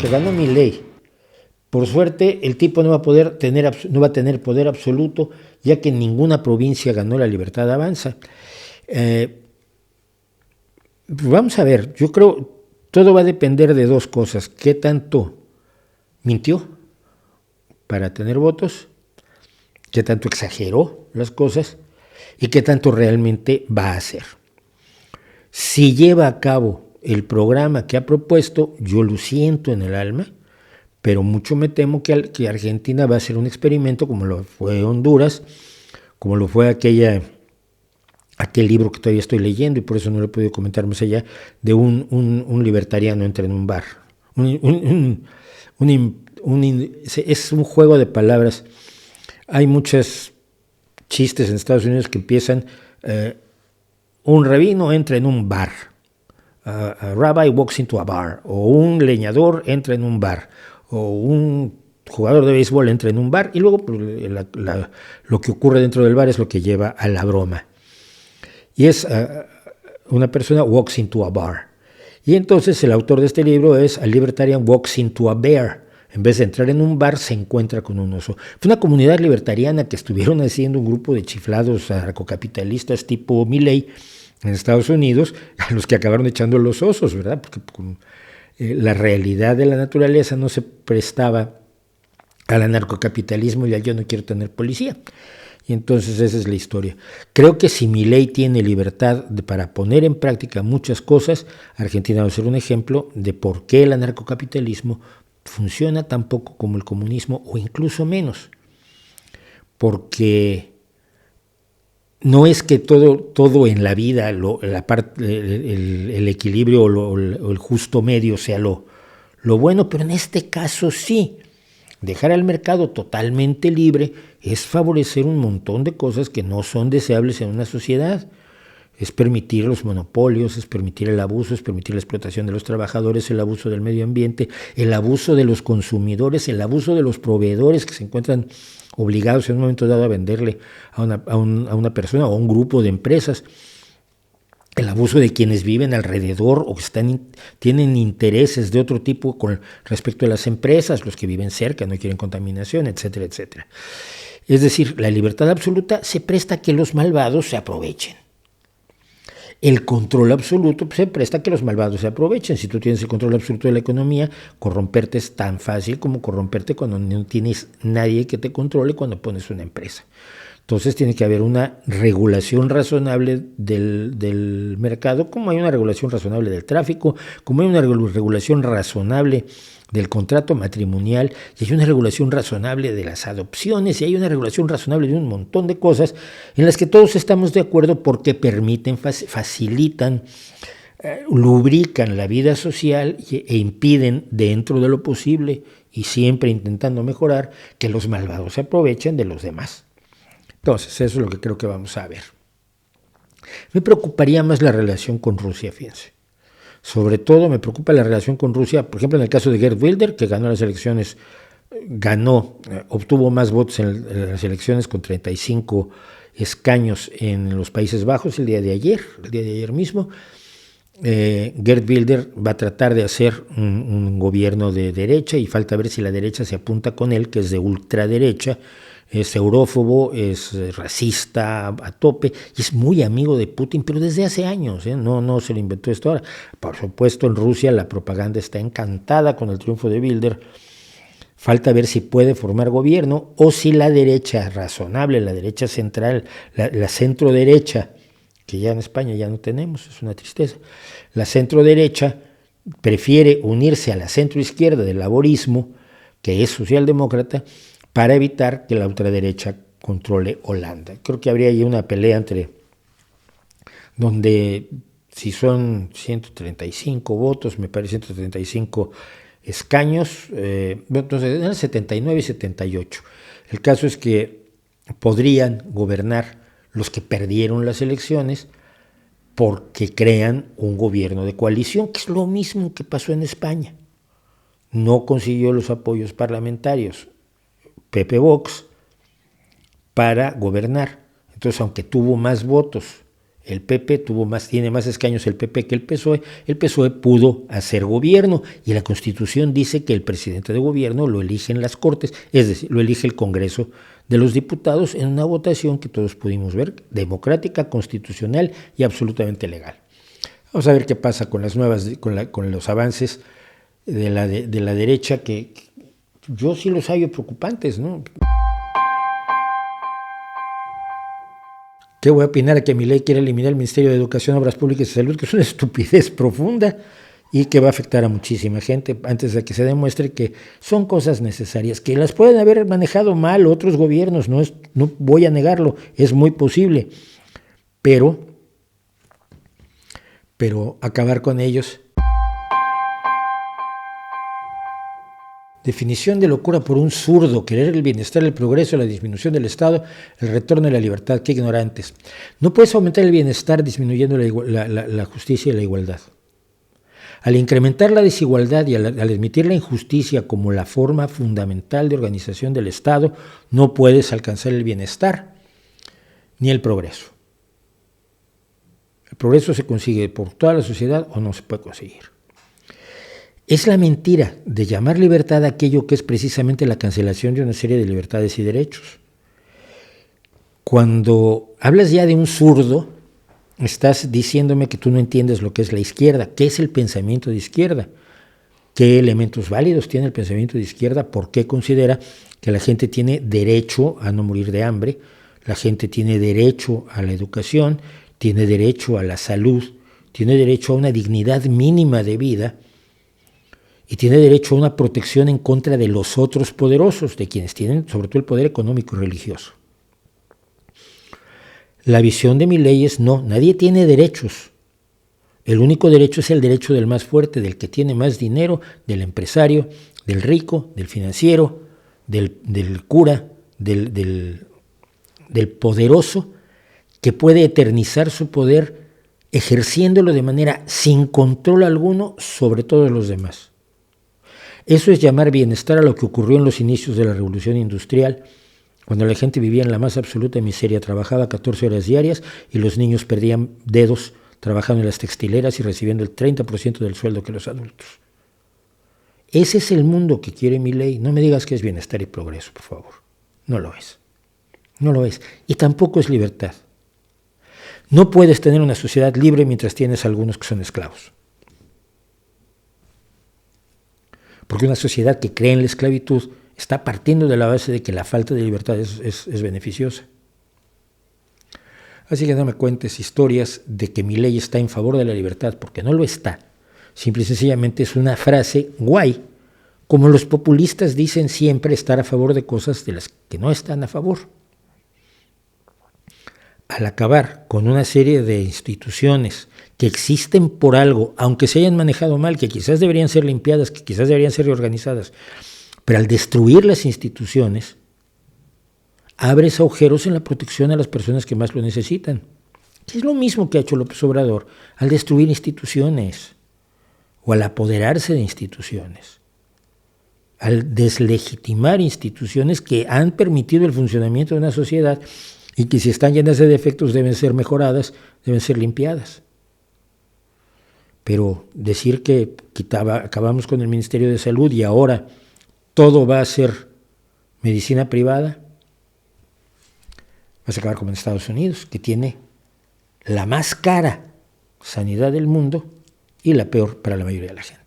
que ganó Milei. Por suerte, el tipo no va a tener poder absoluto, ya que en ninguna provincia ganó la Libertad Avanza. Vamos a ver, yo creo todo va a depender de dos cosas: qué tanto mintió para tener votos, qué tanto exageró las cosas y qué tanto realmente va a hacer. Si lleva a cabo el programa que ha propuesto, yo lo siento en el alma, pero mucho me temo que Argentina va a hacer un experimento como lo fue Honduras, como lo fue aquel libro que todavía estoy leyendo y por eso no lo he podido comentar más allá, de un libertariano entra en un bar. Es un juego de palabras. Hay muchos chistes en Estados Unidos que empiezan, un rabino entra en un bar, a rabbi walks into a bar, o un leñador entra en un bar, o un jugador de béisbol entra en un bar, y luego pues, lo que ocurre dentro del bar es lo que lleva a la broma. Y es una persona walks into a bar. Y entonces el autor de este libro es A Libertarian Walks into a Bear. En vez de entrar en un bar, se encuentra con un oso. Fue una comunidad libertariana que estuvieron haciendo un grupo de chiflados anarcocapitalistas tipo Milei en Estados Unidos, a los que acabaron echando los osos, ¿verdad? Porque la realidad de la naturaleza no se prestaba al anarcocapitalismo y al yo no quiero tener policía. Y entonces esa es la historia. Creo que si Milei tiene libertad para poner en práctica muchas cosas, Argentina va a ser un ejemplo de por qué el anarcocapitalismo funciona tan poco como el comunismo o incluso menos. Porque no es que todo en la vida, el equilibrio o el justo medio sea lo bueno, pero en este caso sí. Dejar al mercado totalmente libre es favorecer un montón de cosas que no son deseables en una sociedad. Es permitir los monopolios, es permitir el abuso, es permitir la explotación de los trabajadores, el abuso del medio ambiente, el abuso de los consumidores, el abuso de los proveedores que se encuentran obligados en un momento dado a venderle a una persona o a un grupo de empresas. El abuso de quienes viven alrededor o tienen intereses de otro tipo con respecto a las empresas, los que viven cerca, no quieren contaminación, etcétera, etcétera. Es decir, la libertad absoluta se presta a que los malvados se aprovechen. El control absoluto se presta a que los malvados se aprovechen. Si tú tienes el control absoluto de la economía, corromperte es tan fácil como corromperte cuando no tienes nadie que te controle cuando pones una empresa. Entonces tiene que haber una regulación razonable del mercado, como hay una regulación razonable del tráfico, como hay una regulación razonable del contrato matrimonial, y hay una regulación razonable de las adopciones, y hay una regulación razonable de un montón de cosas en las que todos estamos de acuerdo porque permiten, facilitan, lubrican la vida social e impiden, dentro de lo posible, y siempre intentando mejorar, que los malvados se aprovechen de los demás. Entonces, eso es lo que creo que vamos a ver. Me preocuparía más la relación con Rusia, fíjense. Sobre todo me preocupa la relación con Rusia, por ejemplo, en el caso de Geert Wilders, que ganó las elecciones, obtuvo más votos en las elecciones con 35 escaños en los Países Bajos el día de ayer mismo. Geert Wilders va a tratar de hacer un gobierno de derecha y falta ver si la derecha se apunta con él, que es de ultraderecha. Es eurófobo, es racista a tope y es muy amigo de Putin, pero desde hace años, no se lo inventó esto ahora. Por supuesto, en Rusia la propaganda está encantada con el triunfo de Wilders. Falta ver si puede formar gobierno o si la derecha razonable, la derecha central, la centro derecha, que ya en España ya no tenemos, es una tristeza, la centro derecha prefiere unirse a la centro izquierda del laborismo, que es socialdemócrata, para evitar que la ultraderecha controle Holanda. Creo que habría ahí una pelea donde si son 135 votos, me parece 135 escaños, entonces eran 79 y 78. El caso es que podrían gobernar los que perdieron las elecciones porque crean un gobierno de coalición, que es lo mismo que pasó en España. No consiguió los apoyos parlamentarios Pepe Vox para gobernar. Entonces, aunque tuvo más votos El PP tiene más escaños el PP que el PSOE. El PSOE pudo hacer gobierno y la Constitución dice que el presidente de gobierno lo eligen las Cortes, es decir, lo elige el Congreso de los Diputados en una votación que todos pudimos ver, democrática, constitucional y absolutamente legal. Vamos a ver qué pasa con las nuevas, con los avances de la derecha, que yo sí los hallo preocupantes, ¿no? ¿Qué voy a opinar a que Milei quiere eliminar el Ministerio de Educación, Obras Públicas y Salud? Que es una estupidez profunda y que va a afectar a muchísima gente antes de que se demuestre que son cosas necesarias, que las pueden haber manejado mal otros gobiernos, no voy a negarlo, es muy posible, pero acabar con ellos. Definición de locura por un zurdo: querer el bienestar, el progreso, la disminución del Estado, el retorno de la libertad. ¡Qué ignorantes! No puedes aumentar el bienestar disminuyendo la justicia y la igualdad. Al incrementar la desigualdad y al admitir la injusticia como la forma fundamental de organización del Estado, no puedes alcanzar el bienestar ni el progreso. El progreso se consigue por toda la sociedad o no se puede conseguir. Es la mentira de llamar libertad a aquello que es precisamente la cancelación de una serie de libertades y derechos. Cuando hablas ya de un zurdo, estás diciéndome que tú no entiendes lo que es la izquierda. ¿Qué es el pensamiento de izquierda? ¿Qué elementos válidos tiene el pensamiento de izquierda? ¿Por qué considera que la gente tiene derecho a no morir de hambre? La gente tiene derecho a la educación, tiene derecho a la salud, tiene derecho a una dignidad mínima de vida y tiene derecho a una protección en contra de los otros poderosos, de quienes tienen sobre todo el poder económico y religioso. La visión de Milei es: no, nadie tiene derechos. El único derecho es el derecho del más fuerte, del que tiene más dinero, del empresario, del rico, del financiero, del cura, del poderoso, que puede eternizar su poder ejerciéndolo de manera sin control alguno sobre todos los demás. Eso es llamar bienestar a lo que ocurrió en los inicios de la Revolución Industrial, cuando la gente vivía en la más absoluta miseria, trabajaba 14 horas diarias y los niños perdían dedos trabajando en las textileras y recibiendo el 30% del sueldo que los adultos. Ese es el mundo que quiere Milei. No me digas que es bienestar y progreso, por favor. No lo es. No lo es. Y tampoco es libertad. No puedes tener una sociedad libre mientras tienes algunos que son esclavos. Porque una sociedad que cree en la esclavitud está partiendo de la base de que la falta de libertad es beneficiosa. Así que no me cuentes historias de que Milei está en favor de la libertad, porque no lo está. Simple y sencillamente es una frase guay, como los populistas dicen siempre estar a favor de cosas de las que no están a favor. Al acabar con una serie de instituciones que existen por algo, aunque se hayan manejado mal, que quizás deberían ser limpiadas, que quizás deberían ser reorganizadas, pero al destruir las instituciones, abres agujeros en la protección a las personas que más lo necesitan. Es lo mismo que ha hecho López Obrador al destruir instituciones o al apoderarse de instituciones, al deslegitimar instituciones que han permitido el funcionamiento de una sociedad y que si están llenas de defectos deben ser mejoradas, deben ser limpiadas. Pero decir que acabamos con el Ministerio de Salud y ahora todo va a ser medicina privada, vas a acabar como en Estados Unidos, que tiene la más cara sanidad del mundo y la peor para la mayoría de la gente.